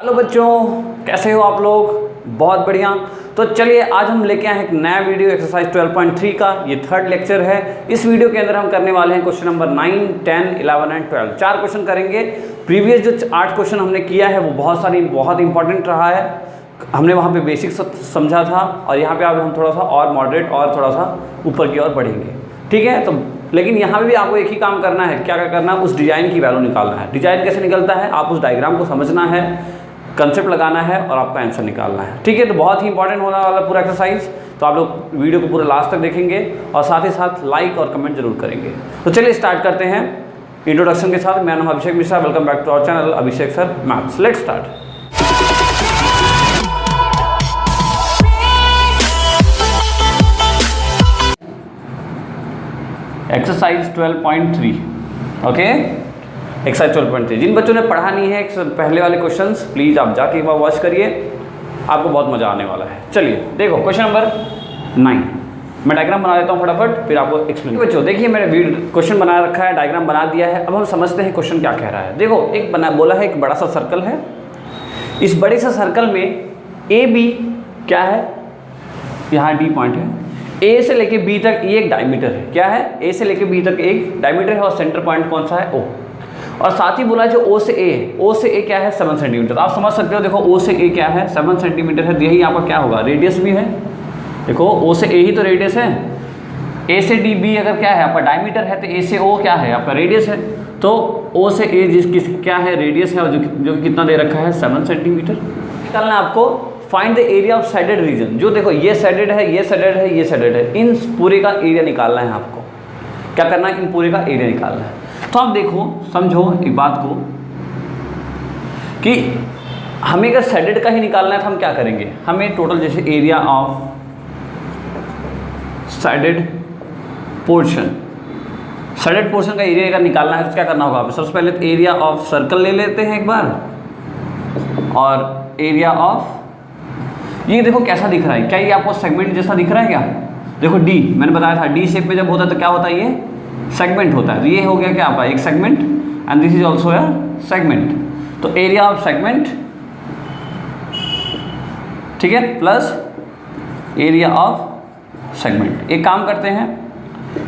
Hello बच्चों, कैसे हो आप लोग? बहुत बढ़िया। तो चलिए आज हम लेके आए हैं एक नया वीडियो एक्सरसाइज 12.3 का। ये थर्ड लेक्चर है। इस वीडियो के अंदर हम करने वाले हैं क्वेश्चन नंबर 9, 10, 11 एंड 12। 4 क्वेश्चन करेंगे। प्रीवियस जो 8 क्वेश्चन हमने किया है वो बहुत इंपॉर्टेंट रहा है। हमने वहाँ पे बेसिक समझा था और यहाँ पे अब हम थोड़ा सा और मॉडरेट और थोड़ा सा ऊपर की ओर बढ़ेंगे। ठीक है, तो लेकिन यहाँ पे भी आपको एक ही काम करना है। क्या करना है? उस डिजाइन की वैल्यू निकालना है। डिजाइन कैसे निकलता है? आप उस डायग्राम को समझना है, कंसेप्ट लगाना है और आपका आंसर निकालना है। ठीक है, तो बहुत ही इंपॉर्टेंट होने वाला पूरा एक्सरसाइज। तो आप लोग वीडियो को पूरा लास्ट तक देखेंगे और साथ ही साथ लाइक और कमेंट जरूर करेंगे। तो चलिए स्टार्ट करते हैं इंट्रोडक्शन के साथ। मेरा नाम Abhishek Mishra. Welcome back to our channel Abhishek sir maths. Let's start. Exercise 12.3। Okay, exercise 12.3। जिन बच्चों ने पढ़ा नहीं है पहले वाले क्वेश्चंस, प्लीज़ आप जाके एक बार वॉच करिए, आपको बहुत मज़ा आने वाला है। चलिए देखो क्वेश्चन नंबर 9। मैं डायग्राम बना देता हूँ फटाफट, फिर आपको एक्सप्लेन। बच्चों देखिए, मैंने क्वेश्चन बना रखा है, डायग्राम बना दिया है। अब हम समझते हैं क्वेश्चन क्या कह रहा है। देखो, बोला है एक बड़ा सा सर्कल है। इस बड़े सा सर्कल में ए बी क्या है? यहाँ डी पॉइंट है। ए से लेके बी तक ये एक डायमीटर है। क्या है? ए से लेके बी तक एक डायमीटर है और सेंटर पॉइंट कौन सा है? ओ। और साथ ही बोला है जो ओ से ए है, ओ से ए क्या है? 7 सेंटीमीटर। आप समझ सकते हो, देखो ओ से ए क्या है? 7 सेंटीमीटर है। यही आपका क्या होगा? रेडियस भी है। देखो ओ से ए ही तो रेडियस है। ए से डी बी अगर क्या है आपका डायमीटर है, तो ए से ओ क्या है आपका? रेडियस है। तो ओ से ए क्या है? रेडियस है, और जो कितना दे रखा है? 7 सेंटीमीटर। निकालना है आपको find the area of shaded region. जो देखो ये साइडेड है, ये साइडेड है, ये साइडेड है, इन पूरे का एरिया निकालना है आपको। क्या करना है? इन पूरे का एरिया निकालना है। तो आप देखो, समझो एक बात को कि हमें अगर साइडेड का ही निकालना है तो हम क्या करेंगे? हमें टोटल जैसे एरिया ऑफ साइडेड पोर्शन का एरिया अगर निकालना है तो क्या करना होगा? सबसे पहले तो एरिया ऑफ सर्कल ले लेते हैं एक बार, और एरिया ऑफ ये देखो कैसा दिख रहा है। क्या ये आपको सेगमेंट जैसा दिख रहा है क्या? देखो डी, मैंने बताया था डी शेप में जब होता है तो क्या होता है? ये सेगमेंट होता है। तो ये हो गया क्या आपका? एक segment, and this is also a segment. तो एरिया ऑफ सेगमेंट, ठीक है, प्लस एरिया ऑफ सेगमेंट। एक काम करते हैं,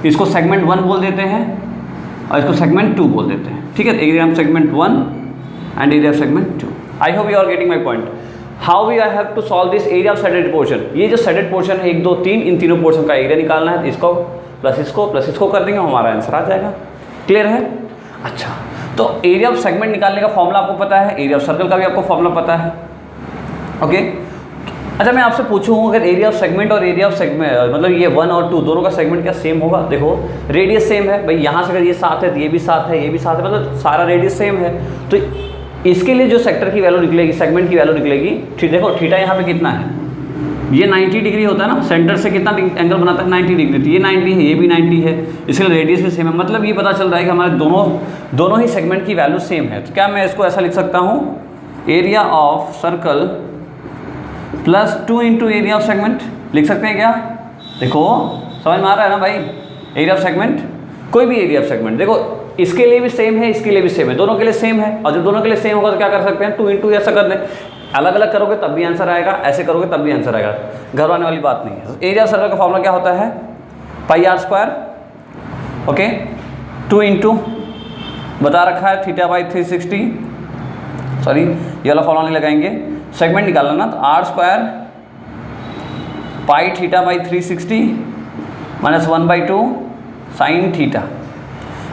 इसको सेगमेंट 1 बोल देते हैं और इसको सेगमेंट 2 बोल देते हैं। ठीक है, area of segment 1 and area of segment 2। I hope you are getting my point. How we I have to solve this area of shaded portion. ये जो साइडेड पोर्शन है 1, 2, 3, इन तीनों पोर्शन का एरिया निकालना है। इसको प्लस इसको कर देंगे, हमारा आंसर आ जाएगा। क्लियर है? अच्छा, तो एरिया ऑफ सेगमेंट निकालने का फॉर्मूला आपको पता है, एरिया ऑफ सर्कल का भी आपको फॉर्मूला पता है। ओके, अच्छा मैं आपसे पूछूँ, अगर एरिया ऑफ सेगमेंट और एरिया ऑफ सेगमेंट मतलब ये 1 और 2 दोनों का सेगमेंट क्या सेम होगा? देखो रेडियस सेम है भाई, यहाँ से अगर ये 7 है तो ये भी 7 है, ये भी 7 है, मतलब सारा रेडियस सेम है। तो इसके लिए जो सेक्टर की वैल्यू निकलेगी, सेगमेंट की वैल्यू निकलेगी, ठीक देखो थीटा यहाँ पे कितना है? ये 90 डिग्री होता है ना, सेंटर से कितना एंगल बनाता है? 90 डिग्री। तो ये 90 है, ये भी 90 है, इसलिए रेडियस भी सेम है। मतलब ये पता चल रहा है कि हमारे दोनों ही सेगमेंट की वैल्यू सेम है। तो क्या मैं इसको ऐसा लिख सकता हूँ? Area of circle plus 2 into area of segment लिख सकते हैं क्या? देखो समझ में आ रहा है ना भाई? एरिया ऑफ सेगमेंट, कोई भी एरिया ऑफ सेगमेंट, देखो इसके लिए भी सेम है, इसके लिए भी सेम है, दोनों के लिए सेम है। और जब दोनों के लिए सेम होगा तो क्या कर सकते हैं? 2 इंटू ऐसा कर दें। अलग अलग करोगे तब भी आंसर आएगा, ऐसे करोगे तब भी आंसर आएगा, घर आने वाली बात नहीं है। एरिया ऑफ सर्कल का फॉर्मूला क्या होता है? पाई आर स्क्वायर। ओके, 2 इंटू बता रखा है थीटा बाई 360, सॉरी ये वाला फॉर्मूला नहीं लगाएंगे, सेगमेंट निकालना ना, तो r square pi theta by 360 minus 1/2 sine theta.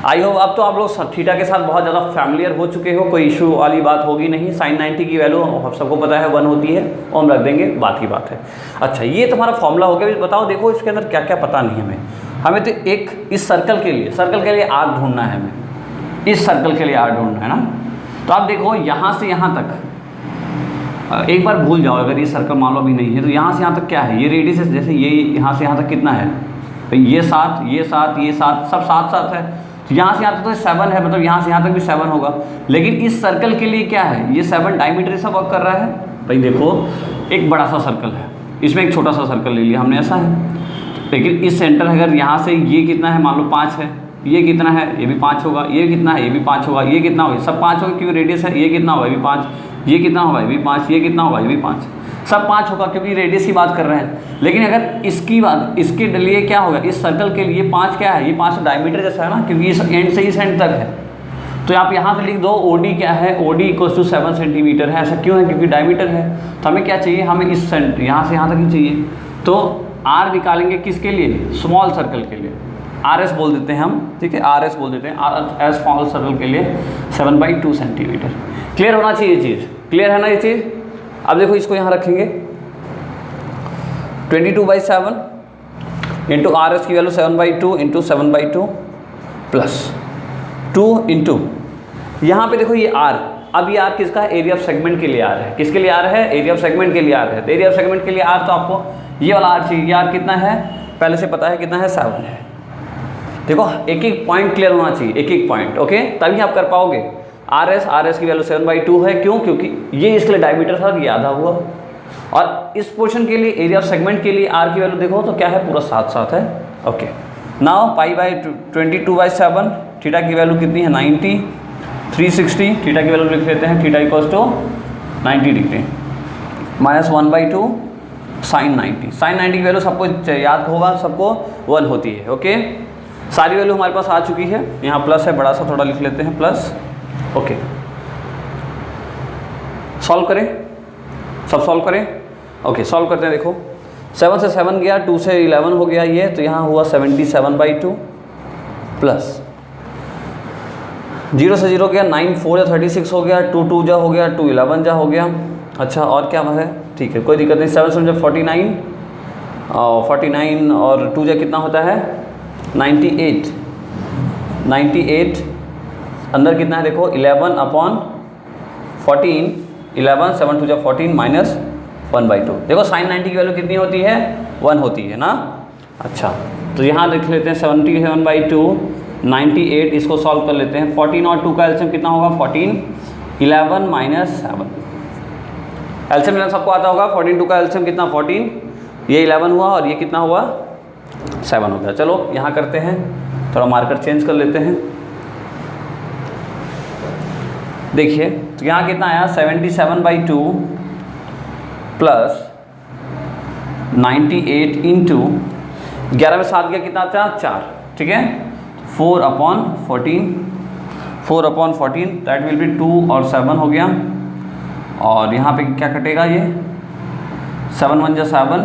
I hope अब तो आप लोग थीटा के साथ बहुत ज़्यादा फैमिलियर हो चुके हो, कोई इशू वाली बात होगी नहीं। साइन 90 की वैल्यू सबको पता है 1 होती है, वो हम रख देंगे, बात की बात है। अच्छा, ये तुम्हारा फॉर्मूला हो गया। बताओ देखो इसके अंदर क्या क्या पता नहीं हमें तो एक इस सर्कल के लिए आर्क ढूंढना है हमें, इस सर्कल के लिए आर्क ढूंढना है ना। तो आप देखो यहाँ से यहाँ तक एक बार भूल जाओ, अगर ये सर्कल मान लो भी नहीं है तो यहाँ से यहाँ तक क्या है? ये रेडियस है, जैसे ये यहाँ से यहाँ तक कितना है? तो ये 7, ये 7, ये 7, सब 7 है। तो यहाँ से यहाँ तक तो 7 है, मतलब यहाँ से यहाँ तक भी 7 होगा। लेकिन इस सर्कल के लिए क्या है? ये 7 डायमीटर से वर्क कर रहा है भाई। देखो एक बड़ा सा सर्कल है, इसमें एक छोटा सा सर्कल ले लिया हमने, ऐसा है। लेकिन इस सेंटर अगर यहाँ से ये कितना है? मान लो 5 है, ये कितना है? ये भी 5 होगा, ये कितना है? ये भी 5 होगा, ये कितना होगा? सब 5 होगा क्योंकि रेडियस है। ये कितना होगा? ये भी 5, ये कितना होगा, ये भी 5, ये कितना होगा, ये भी 5, सब 5 होगा क्योंकि रेडियस की बात कर रहे हैं। लेकिन अगर इसकी बात, इसके लिए क्या होगा, इस सर्कल के लिए 5 क्या है, ये 5 डायमीटर जैसा है ना, क्योंकि इस एंड से इस एंड तक है। तो आप यहाँ पे लिख दो OD क्या है, OD इक्वल्स टू 7 सेंटीमीटर है। ऐसा क्यों है, क्योंकि डायमीटर है। तो हमें क्या चाहिए, हमें इस यहाँ से यहाँ तक ही चाहिए। तो R निकालेंगे किसके लिए, स्मॉल सर्कल के लिए, RS बोल देते हैं हम, ठीक है, RS बोल देते हैं, एज स्मॉल सर्कल के लिए 7/2 सेंटीमीटर। क्लियर होना चाहिए चीज़, क्लियर है ना ये चीज़। अब देखो इसको यहाँ रखेंगे 22/7 इंटू RS की वैल्यू 7/2 इंटू 7/2 प्लस 2 इंटू यहाँ पे देखो ये R, अब ये R किसका, एरिया ऑफ सेगमेंट के लिए R है। किसके लिए R है, एरिया ऑफ सेगमेंट के लिए R है। तो एरिया ऑफ सेगमेंट के लिए R, तो आपको ये वाला R चाहिए। ये R कितना है, पहले से पता है कितना है, 7 है। देखो एक एक पॉइंट क्लियर होना चाहिए, एक एक पॉइंट, ओके, तभी आप कर पाओगे। RS की वैल्यू 7/2 है, क्यों, क्योंकि ये इसके लिए डायमीटर था, ये आधा हुआ। और इस पोर्शन के लिए एरिया ऑफ सेगमेंट के लिए R की वैल्यू देखो तो क्या है, पूरा 7 है, ओके। नाउ π/22/7, थीटा की वैल्यू कितनी है, 90, 360, थीटा की वैल्यू लिख लेते हैं, theta equals to 90 degree minus 1/2 sin 90। sin 90 की वैल्यू सबको याद होगा, सबको 1 होती है, ओके। सारी वैल्यू हमारे पास आ चुकी है, यहाँ प्लस है, बड़ा सा थोड़ा लिख लेते हैं प्लस, ओके। सॉल्व करें, सब सॉल्व करें, ओके। सॉल्व करते हैं, देखो 7 से 7 गया, 2 से 11 हो गया ये, तो यहाँ हुआ 77/2 प्लस 0 से 0 गया, 9 4 या 36 हो गया, 2 2 जा हो गया, 2 11 जा हो गया। अच्छा और क्या है, ठीक है, कोई दिक्कत नहीं। 7 से 49 और 49 और 2 जा कितना होता है, 98, 98 अंदर कितना है देखो, 11/14, 11 7 2 जा 14 माइनस 1/2। देखो sin 90 की वैल्यू कितनी होती है, 1 होती है ना। अच्छा तो यहाँ देख लेते हैं 77/2, 98, इसको सॉल्व कर लेते हैं। 14 और 2 का एलसीएम कितना होगा, 14, 11 माइनस 7। एलसीएम सबको आता होगा, 14 2 का एलसीएम कितना, 14, ये 11 हुआ और ये कितना हुआ, 7 हो गया। चलो यहाँ करते हैं, थोड़ा मार्कर चेंज कर लेते हैं। देखिए तो यहाँ कितना आया, 77/2 प्लस 98 इंटू 11 में 7 गया, कितना आता है, 4, ठीक है। 4/14, 4/14 दैट विल बी 2 और 7 हो गया। और यहाँ पे क्या कटेगा, ये 7 1 जा 7,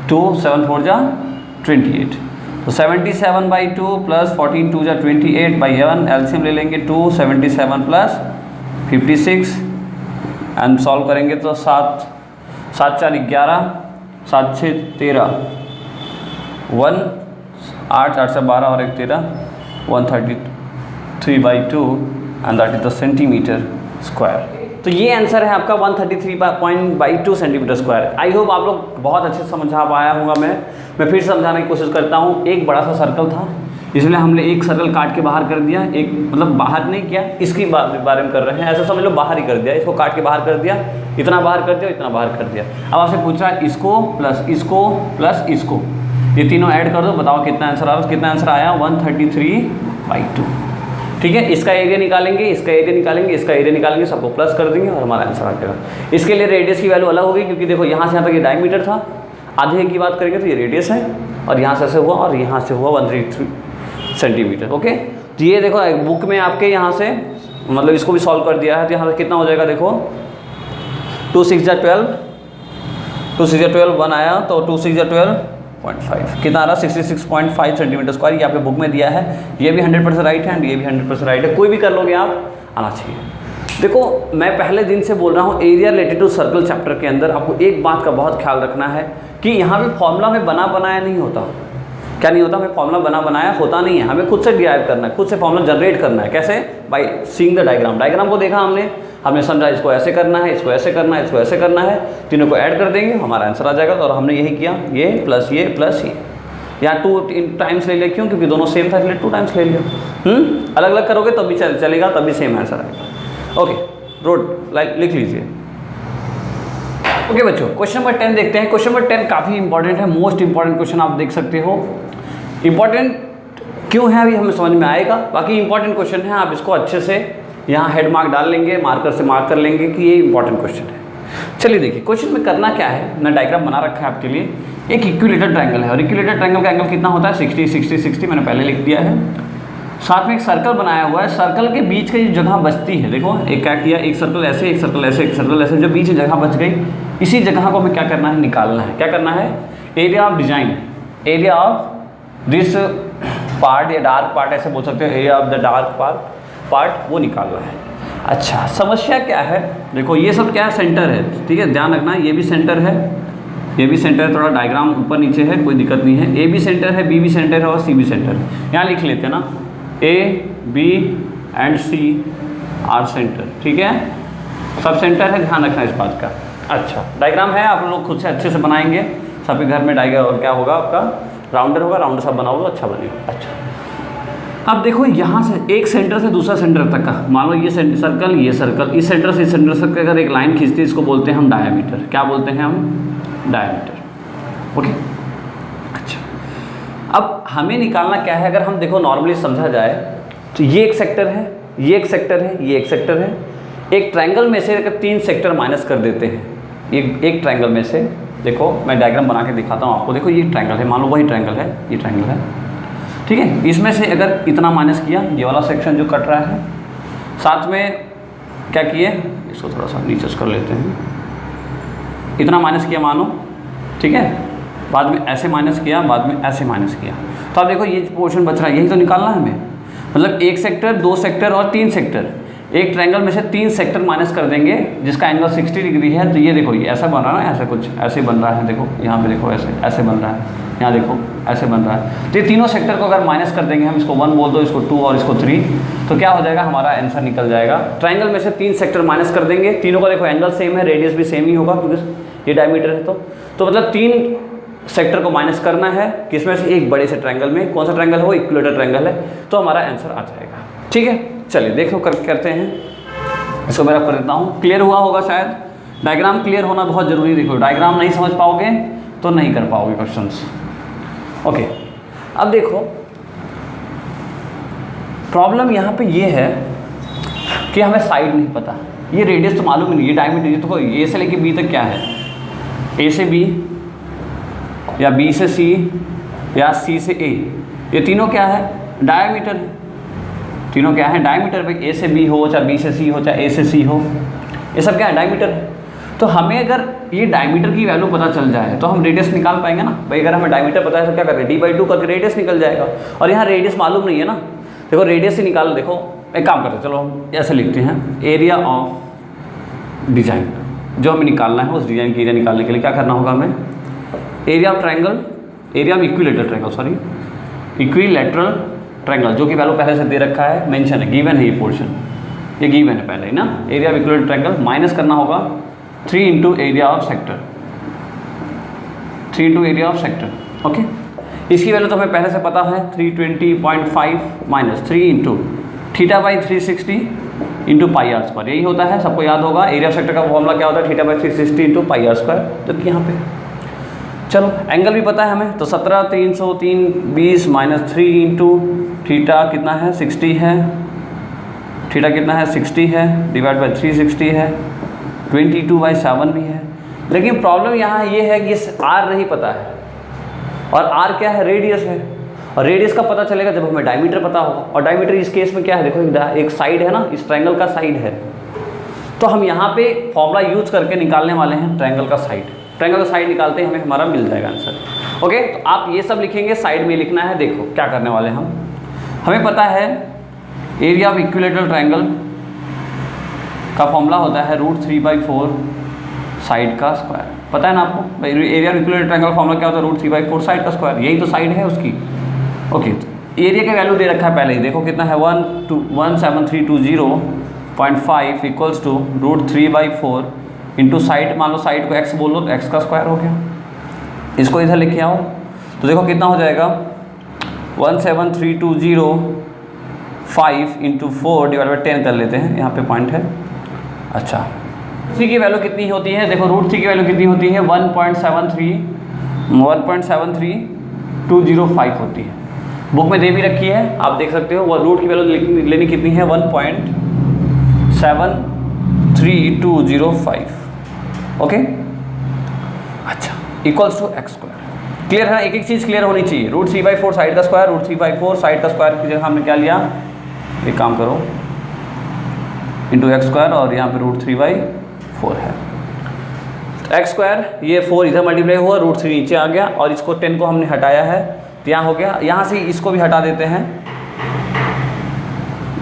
2 7 4 जा 28। तो 77/2 प्लस 14 2 जा 28/11, एलसीएम ले लेंगे 2, 77 प्लस 56 एंड सॉल्व करेंगे तो 7 7 4 11, 7 6 13, 1 8 8 से 12 और 1 13, 133/2 and that is the centimetre square. तो ये आंसर है आपका 133.2 सेंटीमीटर स्क्वायर। आई होप आप लोग बहुत अच्छे से समझा पाया होगा। मैं फिर समझाने की कोशिश करता हूँ। एक बड़ा सा सर्कल था, इसलिए हमने एक सर्कल काट के बाहर कर दिया, एक मतलब बाहर नहीं किया, इसकी बारे में कर रहे हैं, ऐसा समझ लो बाहर ही कर दिया, इसको काट के बाहर कर दिया, इतना बाहर कर दिया, इतना बाहर कर दिया। अब आपसे पूछ रहा है इसको प्लस इसको प्लस इसको, ये तीनों ऐड कर दो, बताओ कितना आंसर आया। कितना आंसर आया, 133/2, ठीक है। इसका एरिया निकालेंगे, इसका एरिया निकालेंगे, इसका एरिया निकालेंगे, सबको प्लस कर देंगे और हमारा आंसर आ जाएगा। इसके लिए रेडियस की वैल्यू अलग होगी, क्योंकि देखो यहाँ से यहाँ तक ये डायमीटर था, आधे की बात करेंगे तो ये रेडियस है, और यहाँ से ऐसे हुआ और यहाँ से हुआ 133 सेंटीमीटर, ओके। तो ये देखो बुक में आपके यहाँ से मतलब इसको भी सॉल्व कर दिया है, तो यहाँ से कितना हो जाएगा, देखो 2 6 जा 12, 2 6 जा 12 1 आया, तो 2 6 जा 12.5 कितना आ रहा, 66.5 सेंटीमीटर स्क्वायर। ये आपके बुक में दिया है, ये भी 100% राइट है एंड ये भी 100% राइट है, कोई भी कर लोगे आप, आना चाहिए। देखो मैं पहले दिन से बोल रहा हूँ, area related to circle chapter के अंदर आपको एक बात का बहुत ख्याल रखना है कि यहाँ पे फॉर्मूला में बना बनाया नहीं होता। क्या नहीं होता, हमें फॉर्मूला बना बनाया होता नहीं है, हमें खुद से डिराइव करना है, खुद से फॉर्मूला जनरेट करना है। कैसे, by seeing the diagram. Diagram को देखा हमने समझा इसको ऐसे करना है, इसको ऐसे करना है, इसको ऐसे करना है, तीनों को ऐड कर देंगे, हमारा आंसर आ जाएगा। और हमने यही किया, ये प्लस ये प्लस ये, यहाँ 2 टाइम्स ले लिया, क्यों, क्योंकि दोनों सेम था इसलिए 2 टाइम्स ले लिया। अलग अलग करोगे तब भी चलेगा, तब भी सेम आंसर आएगा। ओके, रोड लिख लीजिए। ओके बच्चों, क्वेश्चन नंबर 10 देखते हैं। क्वेश्चन नंबर 10 काफ़ी इंपॉर्टेंट है, मोस्ट इंपॉर्टेंट क्वेश्चन आप देख सकते हो। इंपॉर्टेंट क्यों है अभी हमें समझ में आएगा, बाकी इंपॉर्टेंट क्वेश्चन है, आप इसको अच्छे से यहाँ हेड मार्क डाल लेंगे, मार्कर से मार्क कर लेंगे कि ये इंपॉर्टेंट क्वेश्चन है। चलिए देखिए क्वेश्चन में करना क्या है, मैं डायग्राम बना रखा है आपके लिए। एक इक्विलेटरल ट्रायंगल है और इक्विलेटरल ट्रायंगल का एंगल कितना होता है 60 60 60, मैंने पहले लिख दिया है। साथ में एक सर्कल बनाया हुआ है, सर्कल के बीच की जगह बचती है, देखो एक क्या किया, एक सर्कल ऐसे, एक सर्कल ऐसे, एक सर्कल ऐसे, जो बीच में जगह बच गई, इसी जगह को हमें क्या करना है, निकालना है। क्या करना है, area of design, area of this part या डार्क पार्ट ऐसे बोल सकते हो, area of the dark part वो निकालना है। अच्छा समस्या क्या है, देखो ये सब क्या है, सेंटर है, ठीक है, ध्यान रखना ये भी सेंटर है, ये भी सेंटर है, थोड़ा डायग्राम ऊपर नीचे है, कोई दिक्कत नहीं है। ए भी सेंटर है, बी भी सेंटर है और सी भी सेंटर है। यहाँ लिख लेते हैं ना, A B and C are centre, ठीक है, सब सेंटर है, ध्यान रखना इस बात का। अच्छा डायग्राम है, आप लोग खुद से अच्छे से बनाएंगे, सबके घर में डायग्राम क्या होगा आपका, राउंडर होगा, राउंडर सब बनाओगे अच्छा बनेगा। अच्छा अब देखो यहाँ से एक सेंटर से दूसरा सेंटर तक का, मान लो ये सर्कल, ये सर्कल, इस सेंटर से इस सेंटर तक अगर एक लाइन खींचती है, इसको बोलते हैं हम डायमीटर। क्या बोलते हैं हम, डायमीटर। ओके अच्छा अब हमें निकालना क्या है, अगर हम देखो नॉर्मली समझा जाए तो ये एक सेक्टर है, ये एक सेक्टर है, ये एक सेक्टर है। एक ट्रायंगल में से अगर 3 सेक्टर माइनस कर देते हैं, एक ट्रायंगल में से, देखो मैं डायग्राम बना के दिखाता हूँ आपको। देखो ये ट्रायंगल है, मान लो वही ट्रायंगल है, ये ट्रायंगल है, ठीक है। इसमें से अगर इतना माइनस किया, ये वाला सेक्शन जो कट रहा है, साथ में क्या किए, इसको थोड़ा सा नीचे कर लेते हैं, इतना माइनस किया मानो, ठीक है, बाद में ऐसे माइनस किया, बाद में ऐसे माइनस किया, तो अब देखो ये पोर्शन बच रहा है, यही तो निकालना है हमें। मतलब एक सेक्टर, 2 सेक्टर और 3 सेक्टर, एक ट्रायंगल में से 3 सेक्टर माइनस कर देंगे जिसका एंगल 60 डिग्री है। तो ये देखो ये ऐसा बन रहा है ना, ऐसा कुछ ऐसे बन रहा है, देखो यहाँ पे देखो ऐसे बन रहा है, यहाँ देखो ऐसे बन रहा है। तो ये तीनों सेक्टर को अगर माइनस कर देंगे हम, इसको 1 बोल दो, इसको 2 और इसको 3, तो क्या हो जाएगा, हमारा आंसर निकल जाएगा। ट्रायंगल में से 3 सेक्टर माइनस कर देंगे, तीनों का देखो एंगल सेम है, रेडियस भी सेम ही होगा क्योंकि ये डायमीटर है। तो मतलब 3 सेक्टर को माइनस करना है, किसमें से, एक बड़े से ट्रायंगल में। कौन सा ट्रायंगल है वो, इक्विलेटरल ट्रायंगल है, तो हमारा आंसर आ जाएगा। ठीक है चलिए देखो करते हैं, इसको मैं कर देता हूँ। क्लियर हुआ होगा शायद, डायग्राम क्लियर होना बहुत ज़रूरी। देखो डायग्राम नहीं समझ पाओगे तो नहीं कर पाओगे क्वेश्चंस। ओके अब देखो प्रॉब्लम यहाँ पे ये है कि हमें साइड नहीं पता, ये रेडियस तो मालूम ही नहीं, ये डायमीटर, तो ए से लेके बी तक क्या है, ए से बी या बी से सी या सी से ए, ये तीनों क्या है, डायमीटर है। तीनों क्या है, डायमीटर पे, ए से बी हो, चाहे बी से सी हो, चाहे ए से सी हो, ये सब क्या है, डायमीटर है। तो हमें अगर ये डायमीटर की वैल्यू पता चल जाए तो हम रेडियस निकाल पाएंगे ना भाई। अगर हमें डायमीटर पता है तो क्या करें, d/2 करके रेडियस निकल जाएगा। और यहाँ रेडियस मालूम नहीं है ना, देखो रेडियस ही निकालो। देखो एक काम करते हैं, चलो हम ऐसे लिखते हैं, एरिया ऑफ डिजाइन जो हमें निकालना है, उस डिजाइन की एरिया निकालने के लिए क्या करना होगा हमें, area of triangle, area of equilateral triangle, sorry equilateral triangle, जो कि वैल्यू पहले से दे रखा है, मेंशन है, गिवन है, ये पोर्शन ये गिवन है पहले ही ना। Area of equilateral triangle minus करना होगा 3 into area of sector, 3 into area of sector. Okay इसकी वैल्यू तो हमें पहले से पता है, 320.5 माइनस 3 इंटू θ/360 इंटू πr², यही होता है, सबको याद होगा। एरिया ऑफ सेक्टर का फॉर्मूला क्या होता है, θ/360 इंटू πr²। जबकि यहाँ पे चलो एंगल भी पता है हमें, तो 17 303 20 माइनस 3 इंटू थीटा कितना है, 60 है, थीटा कितना है 60 है, डिवाइड बाई 360 है, 22/7 भी है। लेकिन प्रॉब्लम यहाँ ये है कि r नहीं पता है, और r क्या है, रेडियस है। और रेडियस का पता चलेगा जब हमें डायमीटर पता होगा, और डायमीटर इस केस में क्या है, देखो एक साइड है ना, इस ट्रायंगल का साइड है। तो हम यहाँ पे फॉर्मूला यूज करके निकालने वाले हैं ट्रायंगल का साइड। ट्रायंगल का साइड निकालते ही हमें हमारा मिल जाएगा आंसर। ओके तो आप ये सब लिखेंगे, साइड में लिखना है। देखो क्या करने वाले हम, हमें पता है एरिया ऑफ इक्विलेटरल ट्रायंगल का फॉर्मूला होता है √3/4 साइड का स्क्वायर। पता है ना आपको, area of equilateral triangle formula क्या होता है, √3/4 साइड का स्क्वायर, यही तो साइड है उसकी। ओके तो एरिया का वैल्यू दे रखा है पहले ही, देखो कितना है, 17320.5 इक्वल्स टू √3/4 इंटू साइड, मान लो साइड को x बोल लो तो x का स्क्वायर हो गया। इसको इधर लिखे आओ तो देखो कितना हो जाएगा, 17320.5 इंटू 4 डिवाइड बाई 10 कर लेते हैं, यहाँ पे पॉइंट है। अच्छा √3 की वैल्यू कितनी होती है, देखो √3 की वैल्यू कितनी होती है, 1.73205 होती है। बुक में दे भी रखी है, आप देख सकते हो। वो रूट की वैल्यू लेनी कितनी है, 1.73205 73205। ओके, अच्छा, equals to x square. Clear है ना, एक एक चीज़ क्लियर होनी चाहिए। √3/4 साइड का स्क्वायर, √3/4 साइड का स्क्वायर की जगह हमने क्या लिया, एक काम करो, इंटू एक्स स्क्वायर, और यहाँ पे √3/4 है। एक्स स्क्वायर, ये 4 इधर मल्टीप्लाई हुआ, √3 नीचे आ गया, और इसको 10 को हमने हटाया है तो यहाँ हो गया। यहाँ से इसको भी हटा देते हैं,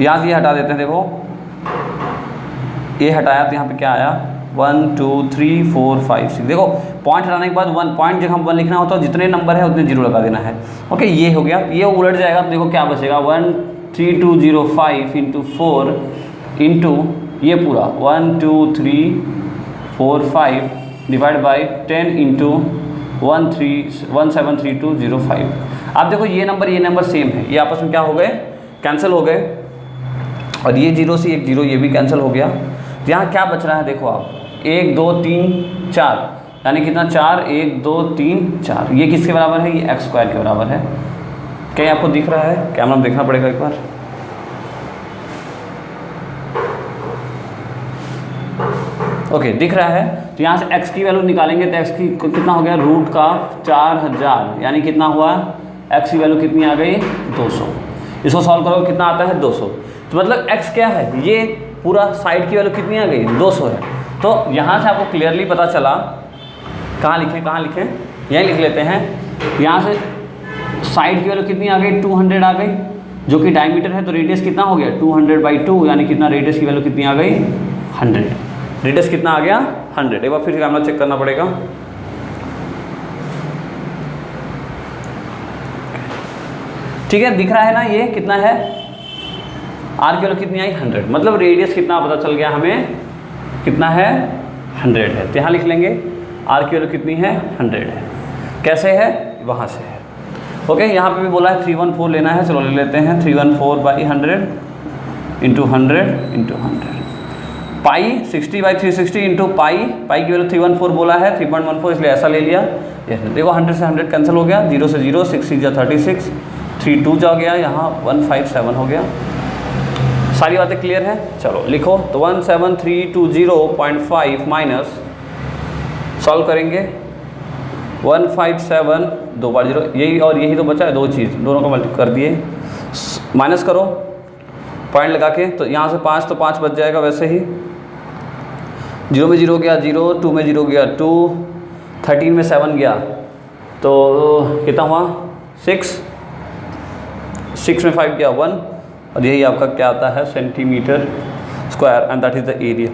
यहाँ से ये हटा देते हैं, देखो ये हटाया तो यहाँ पे क्या आया, 1 2 3 4 5 6। देखो पॉइंट हटाने के बाद 1 पॉइंट जगह 1 लिखना होता है, जितने नंबर है उतने जीरो लगा देना है। ओके, ये हो गया, ये उलट जाएगा तो देखो क्या बचेगा, 13205 इंटू 4 इंटू ये पूरा 12345 डिवाइड बाई 10 इंटू 173205। आप देखो ये नंबर सेम है, ये आपस में क्या हो गए, कैंसिल हो गए, और ये 0 से एक 0 ये भी कैंसिल हो गया। यहाँ क्या बच रहा है, देखो आप 1 2 3 4, यानी कितना 4, 1 2 3 4। ये किसके बराबर है, ये एक्स स्क्वायर के बराबर है। क्या आपको दिख रहा है, कैमरा में देखना पड़ेगा एक बार। ओके, दिख रहा है। तो यहाँ से x की वैल्यू निकालेंगे तो x की कितना हो गया, √4000, यानी कितना हुआ, x की वैल्यू कितनी आ गई, 200। इसको सॉल्व करोगे कितना आता है, 200। तो मतलब x क्या है, ये पूरा साइड की वैल्यू कितनी आ गई, 200 है। तो यहाँ से आपको क्लियरली पता चला, कहाँ लिखें, यहीं लिख लेते हैं। यहाँ से साइड की वैल्यू कितनी आ गई, 200 आ गई, जो कि डायमीटर है, तो रेडियस कितना हो गया, 200/2, यानी कितना, रेडियस की वैल्यू कितनी आ गई, 100। रेडियस कितना आ गया, 100। एक बार फिर कैमरा चेक करना पड़ेगा। ठीक है, दिख रहा है ना, ये कितना है, आर की वैल्यू कितनी आई, 100। मतलब रेडियस कितना पता चल गया हमें, कितना है, 100 है। तो यहाँ लिख लेंगे आर की वैल्यू कितनी है, 100 है। कैसे है, वहाँ से है। ओके, यहाँ पे भी बोला है 314 लेना है, चलो ले लेते हैं, 314/100 इंटू 100 पाई 60/360 इंटू पाई की वैल्यू 314 बोला है, 3.14, इसलिए ऐसा ले लिया। देखो 100 से 100 कैंसिल हो गया, 0 से 0, 6 जा 36, 3 2 जा गया, यहाँ 157 हो गया। सारी बातें क्लियर है, चलो लिखो। तो 17320.5 माइनस, सॉल्व करेंगे, 157 2 बार 0, यही और यही तो बचा है, दो चीज़, दोनों को मल्टीप्लाई कर दिए, माइनस करो पॉइंट लगा के। तो यहाँ से 5 तो 5 बच जाएगा वैसे ही, 0 में 0 गया 0, 2 में 0 गया 2, 13 में 7 गया तो कितना हुआ 6, 6 में 5 गया 1, और यही आपका क्या आता है, centimetre square, and that is the area.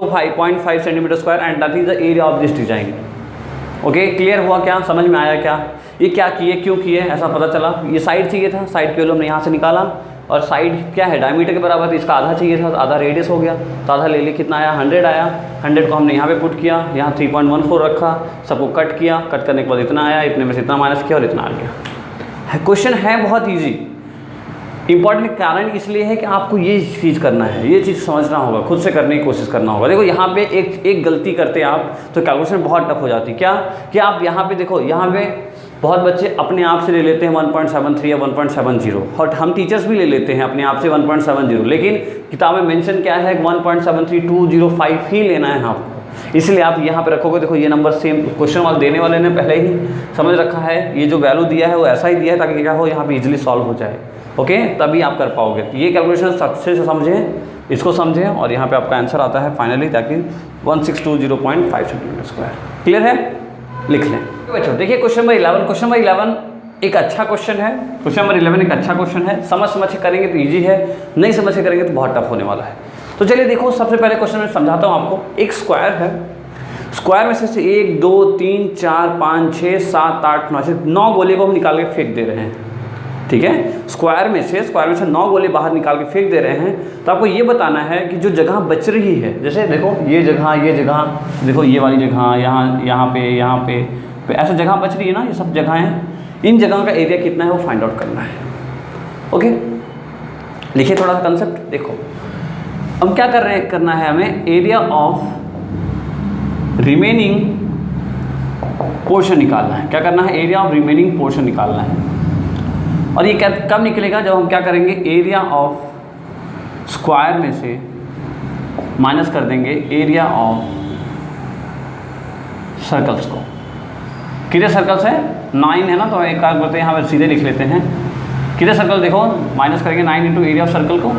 5.5 centimetre square, and that is the area of this design. Okay, clear हुआ, क्या समझ में आया, क्या ये क्या किए, क्यों किए, ऐसा पता चला। ये साइड चाहिए था, साइड की वैल्यू हमने यहाँ से निकाला, और साइड क्या है, डायमीटर के बराबर, तो इसका आधा चाहिए था, तो आधा रेडियस हो गया, तो आधा ले लिए, कितना आया, 100 आया। 100 को हमने यहाँ पे पुट किया, यहाँ 3.14 रखा, सबको कट किया, कट करने के बाद इतना आया, इतने में से इतना माइनस किया और इतना आ गया। क्वेश्चन है बहुत ईजी। इंपॉर्टेंट कारण इसलिए है कि आपको ये चीज़ करना है, ये चीज़ समझना होगा, खुद से करने की कोशिश करना होगा। देखो यहाँ पे एक गलती करते आप तो कैलकुलेशन बहुत टफ हो जाती है। क्या कि आप यहाँ पे देखो, यहाँ पे बहुत बच्चे अपने आप से ले लेते हैं 1.73 या 1.70, और हम टीचर्स भी ले लेते हैं अपने आप से 1.70, लेकिन किताब में मेंशन क्या है, 1.73205 ही लेना है आपको। इसलिए आप यहाँ पे रखोगे, देखो ये नंबर सेम क्वेश्चन वाले देने वाले ने पहले ही समझ रखा है, ये जो वैल्यू दिया है वो ऐसा ही दिया है ताकि क्या हो, यहाँ पे इजीली सॉल्व हो जाए। ओके, तभी आप कर पाओगे। तो ये कैलकुलेशन अच्छे से समझें, इसको समझें, और यहाँ पे आपका आंसर आता है फाइनली, ताकि 1620.5 सेंटीमीटर स्क्वायर। क्लियर है, लिख लें बच्चों। देखिए क्वेश्चन नंबर 11, क्वेश्चन नंबर 11 एक अच्छा क्वेश्चन है, क्वेश्चन नंबर 11 एक अच्छा क्वेश्चन है। समझ के करेंगे तो ईजी है, नहीं समझ के करेंगे तो बहुत टफ होने वाला है। तो चलिए देखो, सबसे पहले क्वेश्चन में समझाता हूँ आपको। एक स्क्वायर है, स्क्वायर में से 1 2 3 4 5 6 7 8 9 गोले को हम निकाल के फेंक दे रहे हैं। ठीक है, स्क्वायर में से 9 गोले बाहर निकाल के फेंक दे रहे हैं। तो आपको ये बताना है कि जो जगह बच रही है, जैसे देखो ये जगह देखो, ये वाली जगह, यहाँ पे ऐसा जगह बच रही है ना, ये सब जगह हैं, इन जगहों का एरिया कितना है वो फाइंड आउट करना है। ओके, लिखिए थोड़ा सा कंसेप्ट देखो। अब क्या करना है हमें, एरिया ऑफ रिमेनिंग पोर्शन निकालना है। क्या करना है, एरिया ऑफ रिमेनिंग पोर्शन निकालना है। और ये कब निकलेगा, जब हम क्या करेंगे, एरिया ऑफ स्क्वायर में से माइनस कर देंगे एरिया ऑफ सर्कल्स को। कितने सर्कल्स हैं? 9 है ना, तो एक काम करते हैं यहाँ पर सीधे लिख लेते हैं। कितने सर्कल देखो, माइनस करेंगे 9 इंटू एरिया ऑफ सर्कल को,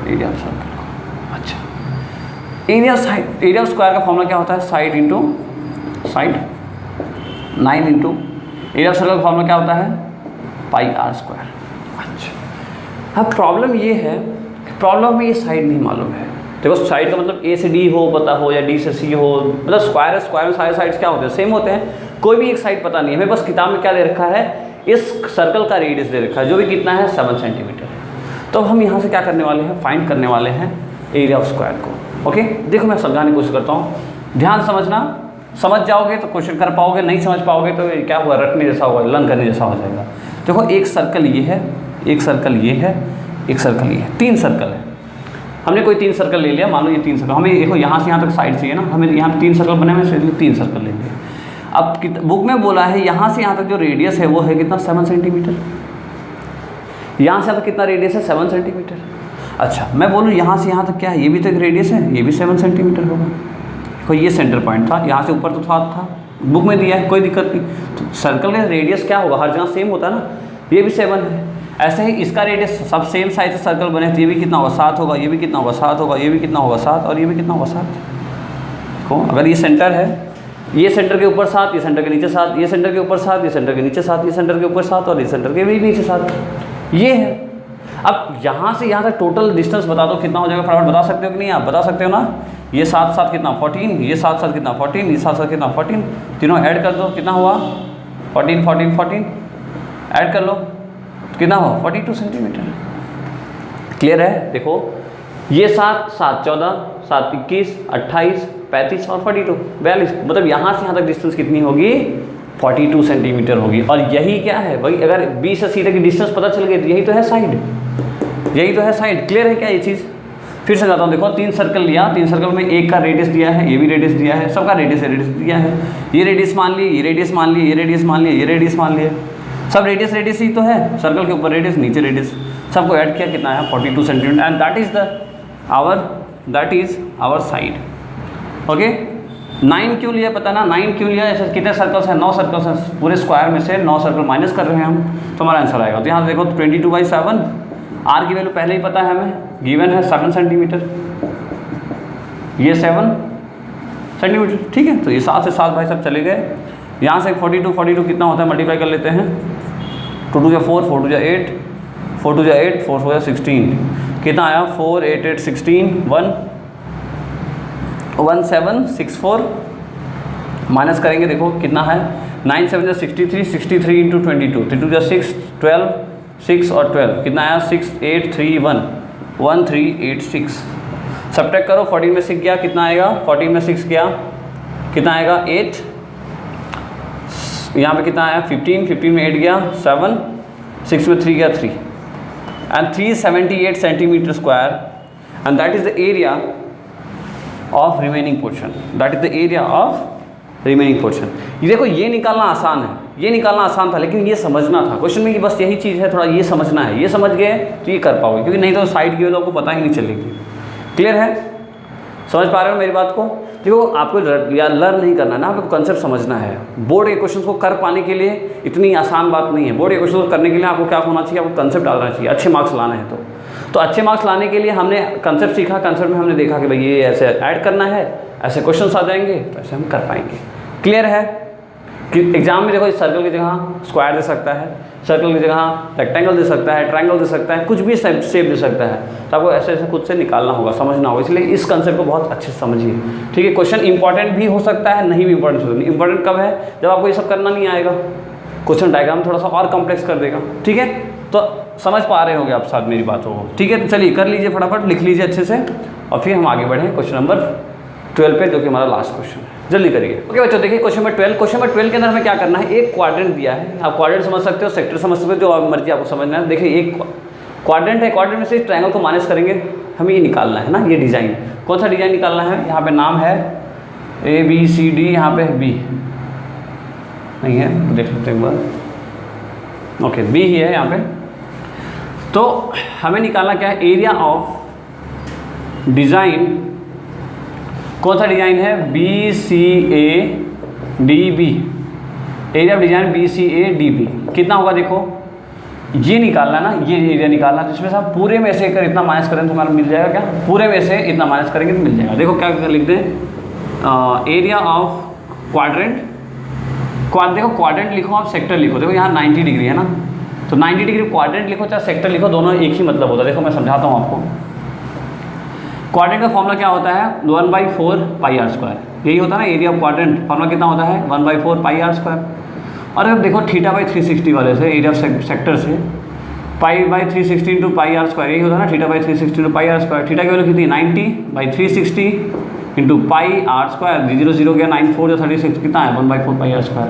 एरिया ऑफ सर्कल को। अच्छा, area side, area of square का फॉर्मूला क्या होता है? Side into side. 9 into area of circle का फॉर्मूला क्या होता है? पाई आर स्क्वायर। अच्छा, अब प्रॉब्लम ये है कि प्रॉब्लम में ये साइड नहीं मालूम है। देखो साइड का मतलब ए से डी हो पता हो या डी से सी हो, मतलब स्क्वायर है, स्क्वायर में सारे साइड्स क्या होते हैं? सेम होते हैं। कोई भी एक साइड पता नहीं है हमें, बस किताब में क्या दे रखा है? इस सर्कल का रेडियस दे रखा है, जो भी कितना है 7 सेंटीमीटर। तो हम यहाँ से क्या करने वाले हैं? फाइंड करने वाले हैं एरिया ऑफ स्क्वायर को। ओके, देखो मैं समझाने की कोशिश करता हूँ, ध्यान समझना। समझ जाओगे तो क्वेश्चन कर पाओगे, नहीं समझ पाओगे तो क्या हुआ? रटने जैसा होगा, लर्न करने जैसा हो जाएगा। देखो एक सर्कल ये है, एक सर्कल ये है, एक सर्कल ये है, 3 सर्कल है। हमने कोई 3 सर्कल ले लिया, मान लो ये 3 सर्कल, हमें देखो यहाँ से यहाँ तक साइड चाहिए ना, हमें यहाँ 3 सर्कल बने हुए, इसलिए 3 सर्कल लेंगे। अब बुक में बोला है यहाँ से यहाँ तक जो रेडियस है वो है कितना? 7 सेंटीमीटर। यहाँ से यहाँ तक कितना रेडियस है? 7 सेंटीमीटर। अच्छा, मैं बोलूँ यहाँ से यहाँ तक क्या है? ये भी तो एक रेडियस है, ये भी 7 सेंटीमीटर होगा। देखो ये सेंटर पॉइंट था, यहाँ से ऊपर तो था, बुक में दिया है, कोई दिक्कत नहीं। तो सर्कल का रेडियस क्या होगा? हर जगह सेम होता है ना, ये भी 7 है। ऐसे ही इसका रेडियस सब सेम साइज से सर्कल बने, तो ये भी कितना होगा? 7 होगा, ये भी कितना होगा? 7 होगा, ये भी कितना होगा? 7, और ये भी कितना होगा? 7। देखो अगर ये सेंटर है, ये सेंटर के ऊपर 7, ये सेंटर के नीचे 7, ये सेंटर के ऊपर 7, ये सेंटर के नीचे 7, ये सेंटर के ऊपर 7, और ये सेंटर के भी नीचे 7, ये है। अब यहाँ से यहाँ तक टोटल डिस्टेंस बता दो कितना हो जाएगा, फटाफट बता सकते हो कि नहीं? आप बता सकते हो ना। ये 7 7 कितना? 14, ये 7 7 कितना? 14, ये 7 7 कितना? 14, तीनों ऐड कर दो, कितना हुआ? 14 14 14, ऐड कर लो, कितना हुआ? 42 सेंटीमीटर। क्लियर है? देखो ये 7 7 14, 7 21, 28, 35 और 42 42, मतलब यहाँ से यहाँ तक डिस्टेंस कितनी होगी? 42 सेंटीमीटर होगी। और यही क्या है भाई? अगर बी से सी तक की डिस्टेंस पता चल गई तो यही तो है साइड, यही तो है साइड। क्लियर है क्या ये चीज़? फिर से जाता हूँ, देखो 3 सर्कल लिया, 3 सर्कल में एक का रेडियस दिया है, ये भी रेडियस दिया है, सबका रेडियस दिया है। ये रेडियस मान लिए, ये रेडियस मान लिए, ये रेडियस मान लिए, ये रेडियस मान लिए, सब रेडियस ही तो है। सर्कल के ऊपर रेडियस, नीचे रेडियस, सबको ऐड किया, कितना है? 42 centimetre. And that is our side. Okay, 9 क्यों लिया पता ना? 9 क्यों लिया? ऐसे कितने सर्कल्स हैं? 9 सर्कल्स हैं। पूरे स्क्वायर में से 9 सर्कल माइनस कर रहे हैं हम, तो हमारा आंसर आएगा। तो यहाँ देखो 22/7, आर की वैल्यू पहले ही पता है हमें, गिवन है 7 सेंटीमीटर, ये 7 सेंटीमीटर। ठीक है, तो ये 7 से 7 भाई सब चले गए। यहाँ से 42 कितना होता है? मल्टीप्लाई कर लेते हैं, 2 2 4, 4 2 8, 4 2 8, 4 4 16, कितना आया? 4 8 8 16, 1764, माइनस करेंगे, देखो कितना है? 9 7 63, 63 इंटू 22, 3 2 6, 12, 6 और 12, कितना आया? 6 8 3 1, 1386। सब्ट्रैक्ट करो, 14 में 6 गया, कितना आएगा? 14 में 6 गया, कितना आएगा? 8। यहाँ पे कितना आया? 15, 15 में 8 गया, 7, 6 में 3 गया, 3, and 378 centimetre square, and that is the area of remaining portion, that is the area of remaining portion. ये देखो ये निकालना आसान है, ये निकालना आसान था, लेकिन ये समझना था क्वेश्चन में कि बस यही चीज़ है, थोड़ा ये समझना है। ये समझ गए तो ये कर पाओगे, क्योंकि नहीं तो साइड की लोगों को पता ही नहीं चलेगी। क्लियर है? समझ पा रहे हो मेरी बात को? देखो आपको या लर्न नहीं करना ना, आपको कंसेप्ट समझना है। बोर्ड के क्वेश्चन को कर पाने के लिए इतनी आसान बात नहीं है। बोर्ड के क्वेश्चन को करने के लिए आपको क्या होना चाहिए? आपको कंसेप्ट डालना चाहिए। अच्छे मार्क्स लाने हैं तो अच्छे मार्क्स लाने के लिए हमने कंसेप्ट सीखा। कंसेप्ट में हमने देखा कि भाई ये ऐसे ऐड करना है, ऐसे क्वेश्चन आ जाएंगे, तो ऐसे हम कर पाएंगे। क्लियर है कि एग्जाम में देखो इस सर्कल की जगह स्क्वायर दे सकता है, सर्कल की जगह रेक्टेंगल दे सकता है, ट्रायंगल दे सकता है, कुछ भी शेप दे सकता है। तो आपको ऐसे ऐसे खुद से निकालना होगा, समझना होगा। इसलिए इस कंसेप्ट को बहुत अच्छे से समझिए। ठीक है, क्वेश्चन इंपॉर्टेंट भी हो सकता है, नहीं भी इंपॉर्टेंट हो सकता है। इंपॉर्टेंट कब है? जब आपको ये सब करना नहीं आएगा, क्वेश्चन डायग्राम थोड़ा सा और कॉम्प्लेक्स कर देगा। ठीक है, तो समझ पा रहे होंगे आप साथ मेरी बातों को। ठीक है, तो चलिए कर लीजिए, फटाफट लिख लीजिए अच्छे से, और फिर हम आगे बढ़ें क्वेश्चन नंबर 12 पे, जो कि हमारा लास्ट क्वेश्चन है। जल्दी करिए। ओके बच्चों, देखिए क्वेश्चन नंबर 12। क्वेश्चन नंबर 12 के अंदर हमें क्या करना है? एक क्वाड्रेंट दिया है, आप क्वाड्रेंट समझ सकते हो, सेक्टर समझ सकते हो, जो मर्जी आपको समझना है। देखिए एक क्वाड्रेंट है, क्वाड्रेंट में से ट्रायंगल को माइनस करेंगे, हमें ये निकालना है ना, ये डिज़ाइन। कौन सा डिज़ाइन निकालना है? यहाँ पे नाम है ABCD, यहाँ पे B नहीं है, देख लेते हैं एक बार। ओके, B ही है यहाँ पे। तो हमें निकालना क्या है? एरिया ऑफ डिज़ाइन, कौन सा डिज़ाइन है, BCADB, area of design BCADB कितना होगा, देखो ये निकालना ना, ये एरिया निकालना, जिसमें से आप पूरे में से अगर इतना माइनस करें तो हमारा मिल जाएगा क्या, पूरे में से इतना माइनस करेंगे तो मिल जाएगा। देखो क्या लिख दें, एरिया ऑफ क्वाड्रेंट, देखो क्वाड्रेंट लिखो आप सेक्टर लिखो, देखो यहाँ 90 डिग्री है ना, तो 90 डिग्री क्वाड्रेंट लिखो चाहे सेक्टर लिखो, दोनों एक ही मतलब होता है। देखो मैं समझाता हूँ आपको, क्वाड्रेंट का फॉर्मूला क्या होता है, 1/4 पाई आर स्क्वायर, यही होता है ना एरिया ऑफ क्वाड्रेंट, फॉर्मूला कितना होता है 1/4 पाई आर स्क्वायर। और अब देखो θ/360 वाले से, एरिया ऑफ सेक्टर से π/360 इंटू पाई आर स्क्वायर, यही होता है ना θ/360 into pi r square. Theta की वैल्यू कितनी 90/360 इंटू पाई आर स्क्वायर, 0 0 गया 9 4 36 कितना है 1/4 पाई आर स्क्वायर।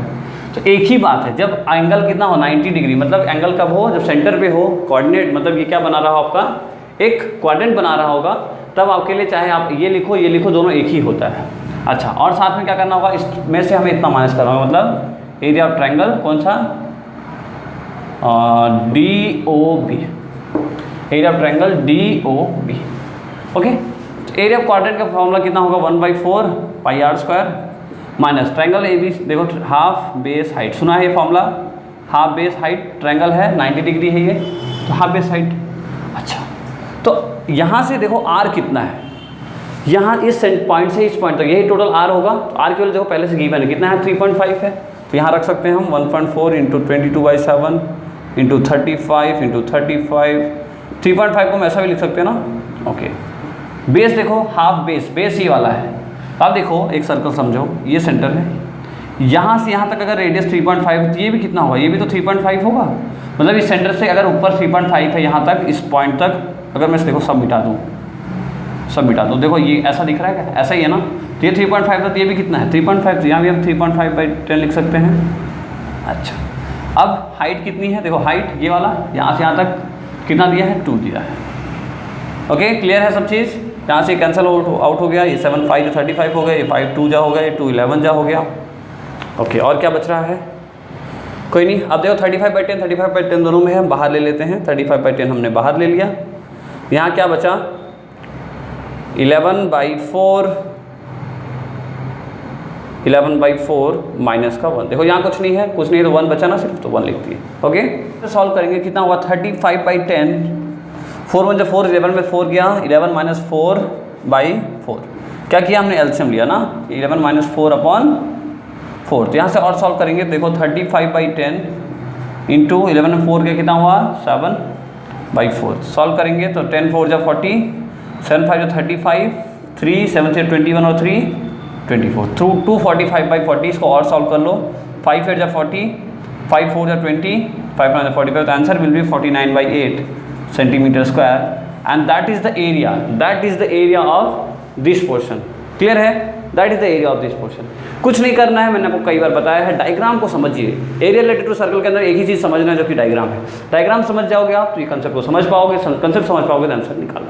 तो एक ही बात है, जब एंगल कितना हो 90 डिग्री, मतलब एंगल कब हो, जब सेंटर पे हो, कोऑर्डिनेट मतलब ये क्या बना रहा हो आपका, एक क्वाड्रेंट बना रहा होगा, तब आपके लिए चाहे आप ये लिखो दोनों एक ही होता है। अच्छा, और साथ में क्या करना होगा, इसमें से हमें इतना माइनस करना होगा, मतलब एरिया ऑफ ट्रायंगल कौन सा, DOB, area of triangle DOB। Okay, area of quadrant का फॉर्मूला कितना होगा 1/4 pi r square minus triangle AB, देखो हाफ बेस हाइट, सुना है ये formula, half base height, triangle है 90 डिग्री है ये, तो हाफ बेस हाइट। अच्छा, तो यहाँ से देखो R कितना है, यहाँ इस पॉइंट से इस पॉइंट तक यही टोटल R होगा, तो R की वैल्यू देखो पहले से गिवन है, कितना है 3.5 है, तो यहाँ रख सकते हैं हम 1.4 इंटू 22/7 इंटू 35 इंटू 35, 3.5 को हम ऐसा भी लिख सकते हैं ना। ओके, बेस देखो हाफ बेस ये वाला है। अब देखो एक सर्कल समझो, ये सेंटर है, यहाँ से यहाँ तक अगर रेडियस 3.5 तो ये भी कितना होगा, ये भी तो 3.5 होगा, मतलब इस सेंटर से अगर ऊपर 3.5 है यहाँ तक, इस पॉइंट तक अगर मैं देखो सब मिटा दूँ, देखो ये ऐसा दिख रहा है क्या, ऐसा ही है ना, तो ये 3.5 था, तो ये भी कितना है 3.5, तो यहाँ भी हम 3.5/10 लिख सकते हैं। अच्छा, अब हाइट कितनी है, देखो हाइट ये वाला यहाँ से यहाँ तक कितना दिया है 2 दिया है। ओके, क्लियर है सब चीज़, यहाँ से कैंसिल आउट हो गया, ये 7 5 35 हो गया, ये 5 2 जा हो गया, ये 2 11 जा हो गया। ओके, और क्या बच रहा है, कोई नहीं। अब देखो 35/10 दोनों में हम बाहर ले लेते हैं, 35/10 हमने बाहर ले लिया, यहाँ क्या बचा 11/4 माइनस का 1, देखो यहाँ कुछ नहीं है तो 1 बचा ना सिर्फ, तो 1 लिख दिए। ओके, तो सॉल्व करेंगे, कितना हुआ 35/10, 4 1 4, 11 में 4 गया, 11 - 4/4, क्या किया हमने एलसीएम लिया ना, 11 - 4/4, तो यहाँ से और सॉल्व करेंगे, देखो 35/10 इंटू 11 में 4 गया, कितना हुआ 7/4, सॉल्व करेंगे तो 10 4 जा 40, 7 5 जा 35, 3 7 से 21 और 3 24, 245/40, इसको और सॉल्व कर लो, 5 8 जा 40, 5 4 जा 20, 5 9 जा 45, तो answer will be 49/8 centimetre square, and that is the area of this portion. Clear है, that is the area of this portion. कुछ नहीं करना है, मैंने आपको कई बार बताया है, डायग्राम को समझिए। एरिया रिलेटेड टू सर्कल के अंदर एक ही चीज़ समझना है, जो कि डायग्राम है। डायग्राम समझ जाओगे आप तो ये कंसेप्ट को समझ पाओगे, कंसेप्ट समझ पाओगे तो आंसर निकाल लो।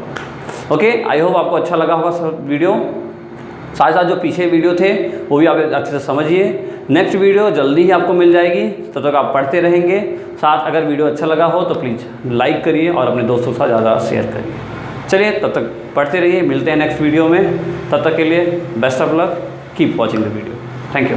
ओके, आई होप आपको अच्छा लगा होगा सब वीडियो, साथ साथ जो पीछे वीडियो थे वो भी आप अच्छे से समझिए। नेक्स्ट वीडियो जल्दी ही आपको मिल जाएगी, तब तक आप पढ़ते रहेंगे। साथ अगर वीडियो अच्छा लगा हो तो प्लीज़ लाइक करिए और अपने दोस्तों के साथ ज़्यादा शेयर करिए। चलिए, तब तक पढ़ते रहिए, मिलते हैं नेक्स्ट वीडियो में, तब तक के लिए best of luck, keep watching the video, thank you.